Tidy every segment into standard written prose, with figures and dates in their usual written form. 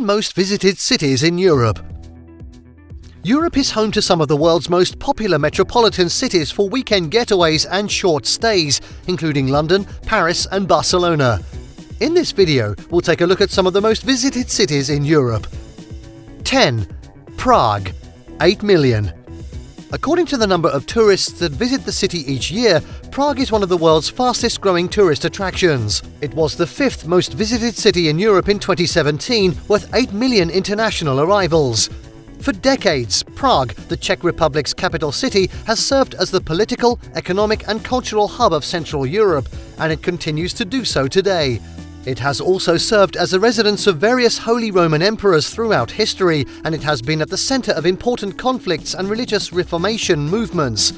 10 most visited cities in Europe. Europe is home to some of the world's most popular metropolitan cities for weekend getaways and short stays, including London, Paris and Barcelona. In this video, we'll take a look at some of the most visited cities in Europe. 10. Prague, 8 million. According to the number of tourists that visit the city each year, Prague is one of the world's fastest growing tourist attractions. It was the 5th most visited city in Europe in 2017, with 8 million international arrivals. For decades, Prague, the Czech Republic's capital city, has served as the political, economic and cultural hub of Central Europe, and it continues to do so today. It has also served as a residence of various Holy Roman emperors throughout history, and it has been at the center of important conflicts and religious reformation movements.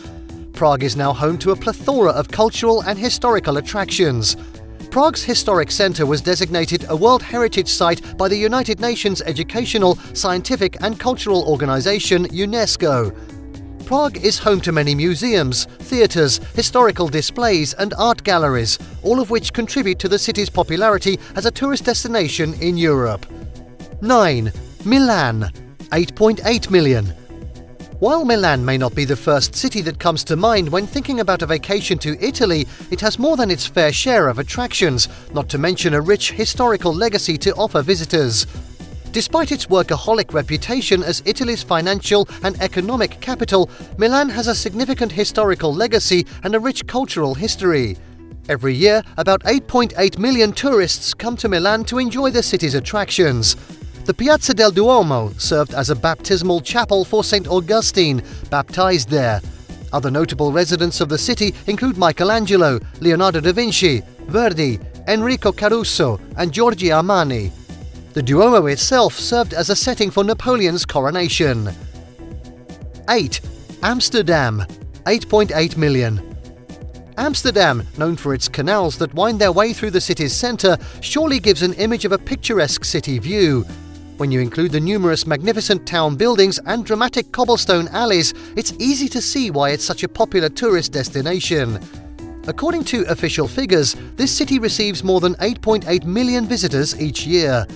Prague is now home to a plethora of cultural and historical attractions. Prague's historic center was designated a World Heritage Site by the United Nations Educational, Scientific and Cultural Organization, UNESCO. Prague is home to many museums, theatres, historical displays and art galleries, all of which contribute to the city's popularity as a tourist destination in Europe. 9. Milan, 8.8 million. While Milan may not be the first city that comes to mind when thinking about a vacation to Italy, it has more than its fair share of attractions, not to mention a rich historical legacy to offer visitors. Despite its workaholic reputation as Italy's financial and economic capital, Milan has a significant historical legacy and a rich cultural history. Every year, about 8.8 million tourists come to Milan to enjoy the city's attractions. The Piazza del Duomo served as a baptismal chapel for St. Augustine, baptized there. Other notable residents of the city include Michelangelo, Leonardo da Vinci, Verdi, Enrico Caruso and Giorgio Armani. The Duomo itself served as a setting for Napoleon's coronation. 8. Amsterdam, 8.8 million. Amsterdam, known for its canals that wind their way through the city's centre, surely gives an image of a picturesque city view. When you include the numerous magnificent town buildings and dramatic cobblestone alleys, it's easy to see why it's such a popular tourist destination. According to official figures, this city receives more than 8.8 million visitors each year.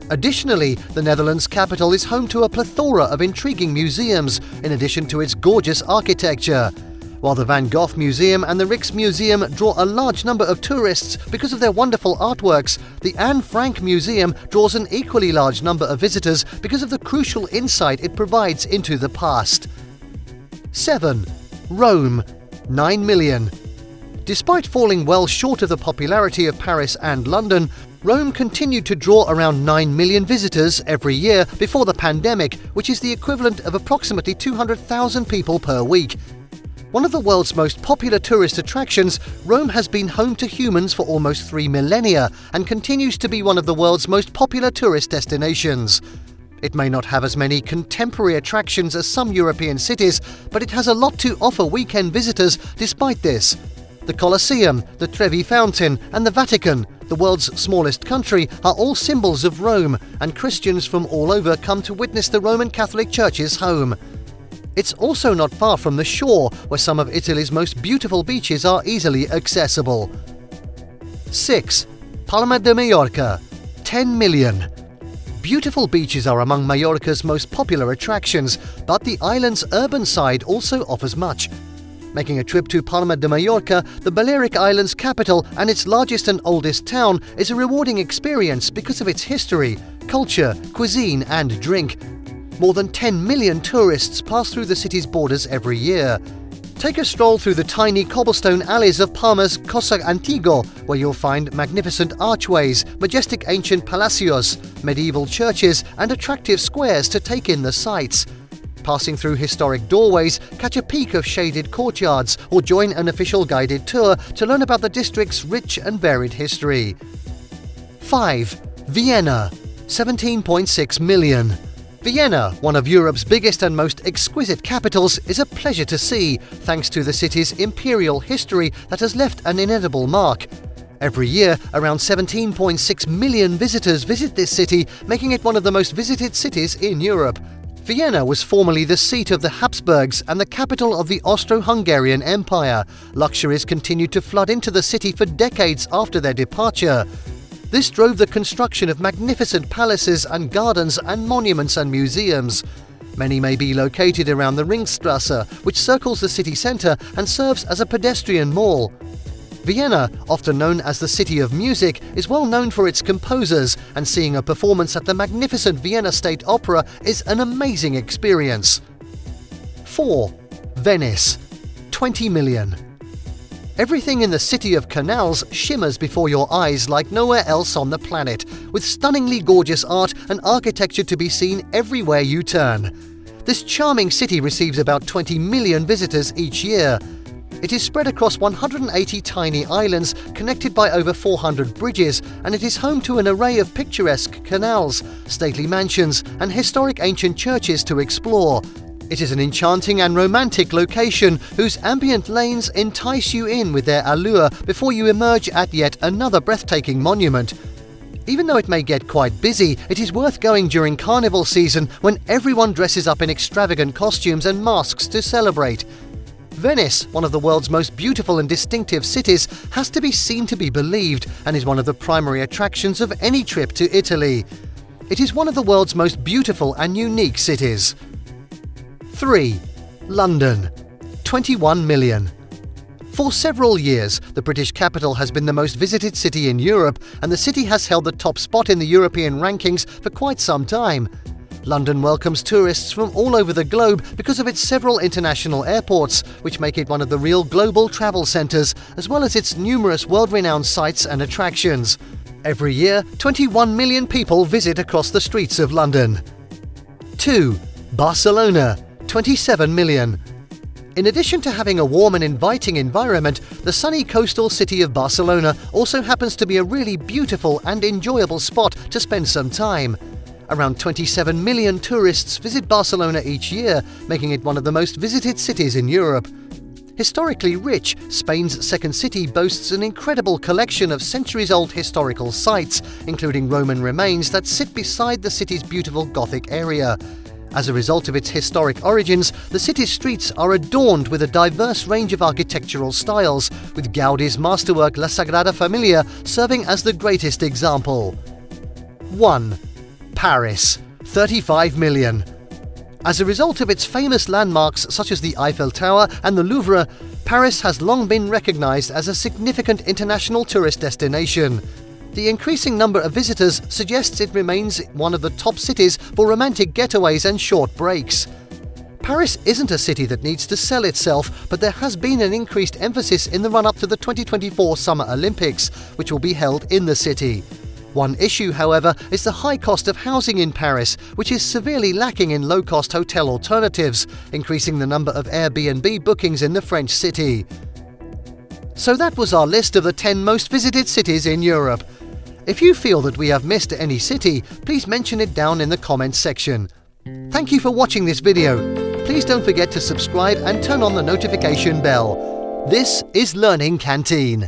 Additionally, the Netherlands' capital is home to a plethora of intriguing museums, in addition to its gorgeous architecture. While the Van Gogh Museum and the Rijksmuseum draw a large number of tourists because of their wonderful artworks, the Anne Frank Museum draws an equally large number of visitors because of the crucial insight it provides into the past. 7. Rome, 9 million. Despite falling well short of the popularity of Paris and London, Rome continued to draw around 9 million visitors every year before the pandemic, which is the equivalent of approximately 200,000 people per week. One of the world's most popular tourist attractions, Rome has been home to humans for almost 3 millennia and continues to be one of the world's most popular tourist destinations. It may not have as many contemporary attractions as some European cities, but it has a lot to offer weekend visitors despite this. The Colosseum, the Trevi Fountain and the Vatican, the world's smallest country, are all symbols of Rome, and Christians from all over come to witness the Roman Catholic Church's home. It's also not far from the shore, where some of Italy's most beautiful beaches are easily accessible. 6. Palma de Mallorca, 10 million. Beautiful beaches are among Mallorca's most popular attractions, but the island's urban side also offers much. Making a trip to Palma de Mallorca, the Balearic Islands' capital and its largest and oldest town, is a rewarding experience because of its history, culture, cuisine and drink. More than 10 million tourists pass through the city's borders every year. Take a stroll through the tiny cobblestone alleys of Palma's Costa Antigo, where you'll find magnificent archways, majestic ancient palacios, medieval churches and attractive squares to take in the sights. Passing through historic doorways, catch a peek of shaded courtyards or join an official guided tour to learn about the district's rich and varied history. 5. Vienna, 17.6 million. Vienna, one of Europe's biggest and most exquisite capitals, is a pleasure to see, thanks to the city's imperial history that has left an indelible mark. Every year, around 17.6 million visitors visit this city, making it one of the most visited cities in Europe. Vienna was formerly the seat of the Habsburgs and the capital of the Austro-Hungarian Empire. Luxuries continued to flood into the city for decades after their departure. This drove the construction of magnificent palaces and gardens and monuments and museums. Many may be located around the Ringstrasse, which circles the city centre and serves as a pedestrian mall. Vienna, often known as the City of Music, is well known for its composers, and seeing a performance at the magnificent Vienna State Opera is an amazing experience. 4. Venice. 20 million. Everything in the city of canals shimmers before your eyes like nowhere else on the planet, with stunningly gorgeous art and architecture to be seen everywhere you turn. This charming city receives about 20 million visitors each year. It is spread across 180 tiny islands connected by over 400 bridges, and it is home to an array of picturesque canals, stately mansions, and historic ancient churches to explore. It is an enchanting and romantic location whose ambient lanes entice you in with their allure before you emerge at yet another breathtaking monument. Even though it may get quite busy, it is worth going during carnival season when everyone dresses up in extravagant costumes and masks to celebrate. Venice, one of the world's most beautiful and distinctive cities, has to be seen to be believed and is one of the primary attractions of any trip to Italy. It is one of the world's most beautiful and unique cities. 3. London. 21 million. For several years, the British capital has been the most visited city in Europe, and the city has held the top spot in the European rankings for quite some time. London welcomes tourists from all over the globe because of its several international airports, which make it one of the real global travel centres, as well as its numerous world-renowned sites and attractions. Every year, 21 million people visit across the streets of London. 2. Barcelona. 27 million. In addition to having a warm and inviting environment, the sunny coastal city of Barcelona also happens to be a really beautiful and enjoyable spot to spend some time. Around 27 million tourists visit Barcelona each year, making it one of the most visited cities in Europe. Historically rich, Spain's second city boasts an incredible collection of centuries-old historical sites, including Roman remains that sit beside the city's beautiful Gothic area. As a result of its historic origins, the city's streets are adorned with a diverse range of architectural styles, with Gaudi's masterwork La Sagrada Familia serving as the greatest example. 1. Paris. 35 million. As a result of its famous landmarks such as the Eiffel Tower and the Louvre, Paris has long been recognized as a significant international tourist destination. The increasing number of visitors suggests it remains one of the top cities for romantic getaways and short breaks. Paris isn't a city that needs to sell itself, but there has been an increased emphasis in the run-up to the 2024 Summer Olympics, which will be held in the city. One issue, however, is the high cost of housing in Paris, which is severely lacking in low-cost hotel alternatives, increasing the number of Airbnb bookings in the French city. So that was our list of the 10 most visited cities in Europe. If you feel that we have missed any city, please mention it down in the comments section. Thank you for watching this video. Please don't forget to subscribe and turn on the notification bell. This is Learning Canteen.